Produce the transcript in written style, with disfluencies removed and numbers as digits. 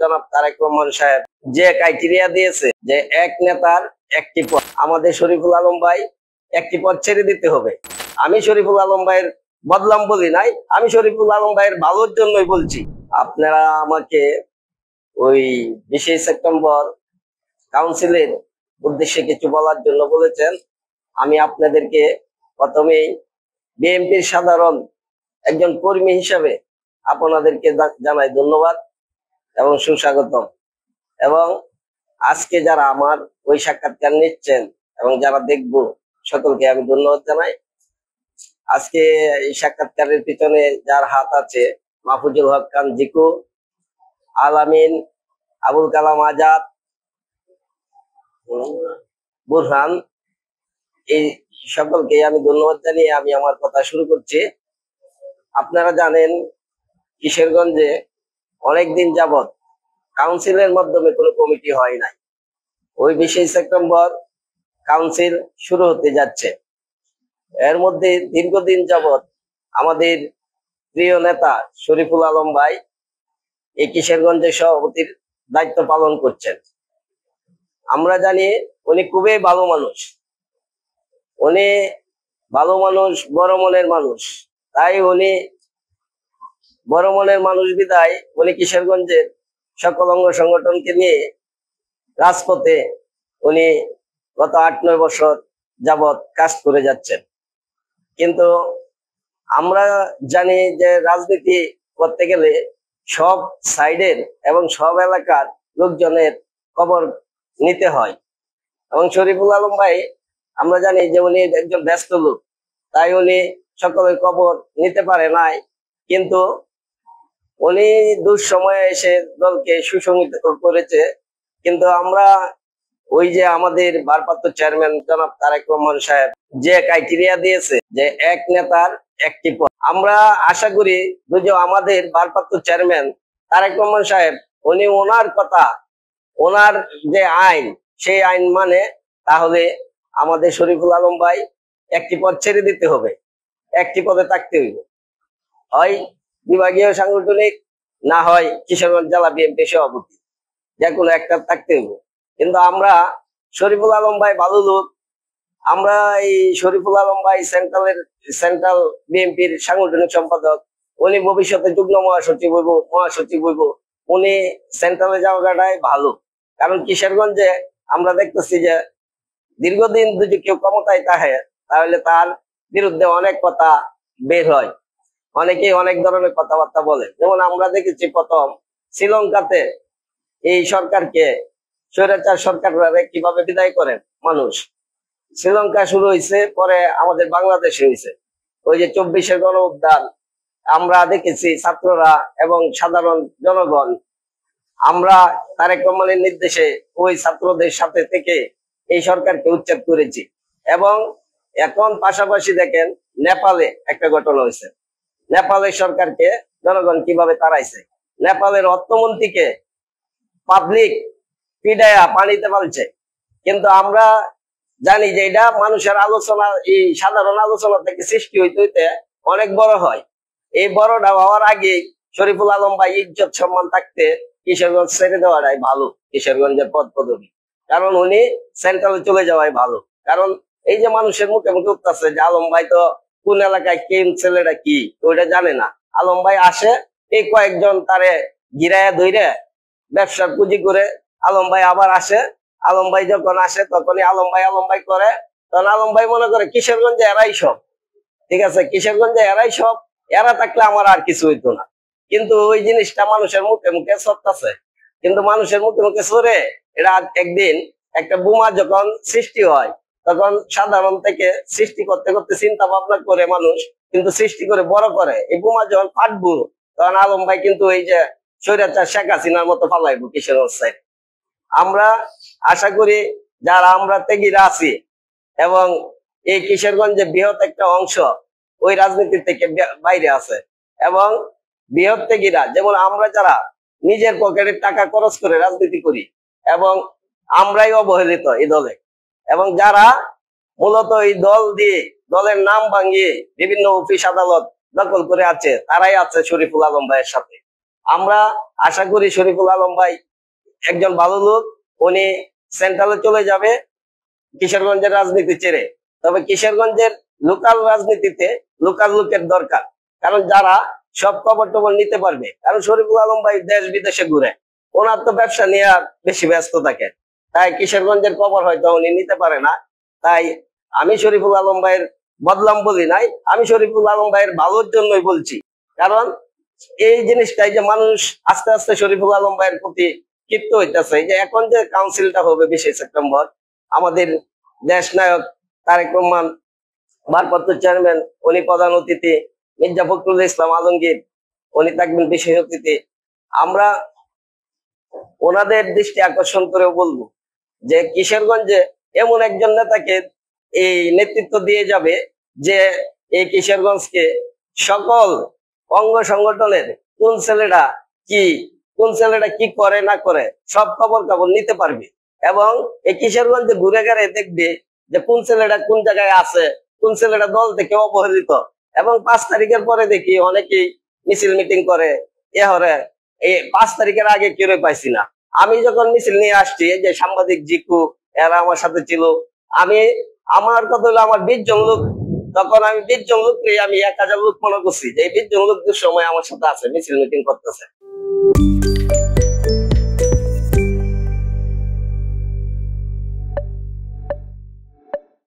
জনাব তারেক রহমান সাহেব যে ক্রাইটেরিয়া দিয়েছে যে এক নেতার একটি পদ, আমাদের শরীফুল আলম ভাই একটি পদ ছেড়ে দিতে হবে। আমি শরীফুল আলম ভাইয়ের বদলাম বলি নাই, আমি শরীফুল আলম ভাইয়ের ভালোর জন্যই বলছি। আপনারা আমাকে ওই 20 সেপ্টেম্বর কাউন্সিলের উদ্দেশ্যে কিছু বলার জন্য বলেছেন। আমি আপনাদেরকে প্রথমেই বিএনপির সাধারণ একজন কর্মী হিসাবে আপনাদেরকে জানাই ধন্যবাদ এবং সুস্বাগতম। এবং আজকে যারা আমার ওই সাক্ষাৎকার নিচ্ছেন এবং যারা দেখবো সকলকে আমি ধন্যবাদ জানাই। আজকে এই সাক্ষাৎকারের পিছনে যার হাত আছে, মাহফুজুল হক খান জিকু, আলামিন, আবুল কালাম আজাদ, বুরহান, এই সকলকে আমি ধন্যবাদ জানিয়ে আমি আমার কথা শুরু করছি। আপনারা জানেন কিশোরগঞ্জে অনেকদিন যাবৎ কাউন্সিলের মাধ্যমে কোনো কমিটি হয় নাই। ওই 20 সেপ্টেম্বর কাউন্সিল শুরু হতে যাচ্ছে। এর মধ্যে দীর্ঘদিন যাবৎ আমাদের প্রিয় নেতা শরীফুল আলম ভাই এই কিশোরগঞ্জের সভাপতির দায়িত্ব পালন করছেন। আমরা জানি উনি খুবই ভালো মানুষ, উনি ভালো মানুষ, বড় মনের মানুষ। তাই উনি বড় মনের মানুষ বিদায় উনি কিশোরগঞ্জের সকল অঙ্গ সংগঠনকে নিয়ে রাজপথে উনি গত 8-9 বছর যাবৎ কাজ করে যাচ্ছেন। কিন্তু আমরা জানি যে রাজনীতি করতে গেলে সব সাইডের এবং সব এলাকার লোকজনের খবর নিতে হয়। এবং শরীফুল আলম ভাই আমরা জানি যে উনি একজন ব্যস্ত লোক, তাই উনি সকলের খবর নিতে পারে নাই। কিন্তু উনি দুঃসময়ে এসে দলকে সুসংগঠিত করেছে। কিন্তু আমরা ওই যে আমাদের ভারপ্রাপ্ত চেয়ারম্যান জনাব তারেক রহমান সাহেব যে ক্রাইটেরিয়া দিয়েছে যে এক নেতার একটি পদ, আমরা আশা করি যে আমাদের ভারপ্রাপ্ত চেয়ারম্যান তারেক রহমান সাহেব উনি ওনার কথা, ওনার যে আইন, সেই আইন মানে তাহলে আমাদের শরীফুল আলম ভাই একটি পদ ছেড়ে দিতে হবে, একটি পদে থাকতে হইবে, হয় বিভাগীয় সাংগঠনিক, না হয় কিশোরগঞ্জ জেলা বিএনপি সভাপতি, যে কোনো একটা থাকতে হইবে। কিন্তু আমরা শরীফুল আলম ভাই ভালো লোক, আমরা এই শরীফুল আলম ভাই সেন্ট্রাল বিএনপির সাংগঠনিক সম্পাদক, উনি ভবিষ্যতে যুগ্ম মহাসচিব হইব, উনি সেন্ট্রালের জায়গাটাই ভালো। কারণ কিশোরগঞ্জে আমরা দেখতেছি যে দীর্ঘদিন যদি কেউ ক্ষমতায় থাকে তাহলে তার বিরুদ্ধে অনেক কথা বের হয়, অনেকেই অনেক ধরনের কথাবার্তা বলে। যেমন আমরা দেখেছি প্রথম শ্রীলঙ্কাতে এই সরকারকে, স্বৈরাচার সরকাররা কিভাবে বিদায় করেন মানুষ। শ্রীলঙ্কা শুরু হয়েছে, পরে আমাদের বাংলাদেশে হয়েছে। ওই যে 24-এর গণ উত্থান আমরা দেখেছি, ছাত্ররা এবং সাধারণ জনগণ আমরা তারেক রহমানের নির্দেশে ওই ছাত্রদের সাথে থেকে এই সরকারকে উচ্ছেদ করেছি। এবং এখন পাশাপাশি দেখেন নেপালে একটা ঘটনা হয়েছে, নেপালের সরকারকে জনগণ কিভাবে তাড়াইছে। নেপালের অর্থমন্ত্রীকে পাবলিক পিডায়া পানিতে ফেলছে। কিন্তু আমরা জানি যে এটা মানুষের আলোচনা, এই সাধারণ আলোচনা থেকে সৃষ্টি হইতে হইতে অনেক বড় হয়। এই বড়টা হওয়ার আগে শরীফুল আলম ভাই ইজ্জত সম্মান থাকতে কিশোরগঞ্জ ছেড়ে দেওয়াটাই ভালো, কিশোরগঞ্জের পদ পদবী। কারণ উনি সেন্ট্রালে চলে যাওয়াই ভালো। কারণ এই যে মানুষের মুখে মুখে উঠতেছে যে আলম ভাই তো কোন এলাকায় কোন ছেলেটা কি ওইটা জানে না। আলম ভাই আসে, এই কয়েকজন তারে গিরায়া ধইরে ব্যবসার পুঁজি করে আলম ভাই আবার আসে। আলম ভাই যখন আসে তখনই আলম ভাই করে, তখন আলম ভাই মনে করে কিশোরগঞ্জে এরাই সব, ঠিক আছে, কিশোরগঞ্জে এরাই সব, এরা থাকলে আমার আর কিছু হইতো না। কিন্তু ওই জিনিসটা মানুষের মুখে মুখে চলতেছে। কিন্তু মানুষের মুখে মুখে চলে, এটা একদিন একটা বোমা যখন সৃষ্টি হয় তখন সাধারণ থেকে সৃষ্টি করতে করতে চিন্তা ভাবনা করে মানুষ কিন্তু সৃষ্টি করে বড় করে। এই বোমা যখন ফাটবো তখন আলম ভাই কিন্তু এই যে স্বৈরাচার শেখ হাসিনার মতো ফালাইবো কিশোরগঞ্জ সাইড। আমরা আশা করি যারা আমরা ত্যাগীরা আছি এবং এই কিশোরগঞ্জে বৃহৎ একটা অংশ ওই রাজনীতি থেকে বাইরে আছে, এবং বৃহৎ ত্যাগীরা যেমন আমরা যারা নিজের পকেটের টাকা খরচ করে রাজনীতি করি এবং আমরাই অবহেলিত এই দলে, এবং যারা মূলত এই দল দিয়ে দলের নাম ভাঙিয়ে বিভিন্ন অফিস আদালত দখল করে আছে, তারাই আছে শরীফুল আলম ভাইয়ের সাথে। আমরা আশা করি শরীফুল আলম ভাই একজন ভালো লোক, উনি সেন্ট্রালে চলে যাবে কিশোরগঞ্জের রাজনীতি ছেড়ে। তবে কিশোরগঞ্জের লোকাল রাজনীতিতে লোকাল লোকের দরকার, কারণ যারা সব খবর টবর নিতে পারবে। কারণ শরীফুল আলম ভাই দেশ বিদেশে ঘুরে, ওনার তো ব্যবসা নিয়ে বেশি ব্যস্ত থাকে, তাই কিশোরগঞ্জের খবর হয়তো উনি নিতে পারে না। তাই আমি শরীফুল আলম ভাইয়ের বদলাম বলি নাই, আমি শরীফুল আলম ভাইয়ের ভালোর জন্যই বলছি। কারণ এই জিনিসটাই যে মানুষ আস্তে আস্তে শরীফুল আলম ভাইয়ের প্রতি ক্ষিপ্ত হইতেছে, যে এখন যে কাউন্সিলটা হবে 20 সেপ্টেম্বর, আমাদের দেশ নায়ক তারেক রহমান ভারপ্রাপ্ত চেয়ারম্যান, উনি প্রধান অতিথি, মির্জা ফখরুল ইসলাম আলমগীর উনি থাকবেন বিশেষ অতিথি। আমরা ওনাদের দৃষ্টি আকর্ষণ করেও বলবো যে কিশোরগঞ্জে এমন একজন নেতাকে এই নেতৃত্ব দিয়ে যাবে যে এই কিশোরগঞ্জকে সকল অঙ্গ সংগঠনের কোন ছেলেটা কি করে না করে সব খবর নিতে পারবে, এবং এই কিশোরগঞ্জে ঘুরে ঘুরে দেখবে যে কোন ছেলেটা কোন জায়গায় আছে, কোন ছেলেটা দল থেকে অবহেলিত। এবং 5 তারিখের পরে দেখি অনেকেই মিছিল মিটিং করে, এই 5 তারিখের আগে কেউ পাইছি না। আমি যখন মিছিল নিয়ে আসছি, যে সাংবাদিক জিকু এরা আমার সাথে ছিল, আমার কথা হলো আমার 20 জন লোক, তখন আমি 20 জন লোককে আমি 1000 লোক মনে করছি, যে এই 20 জন লোকদের সময় আমার সাথে আছে, মিছিল মিটিং করতেছে।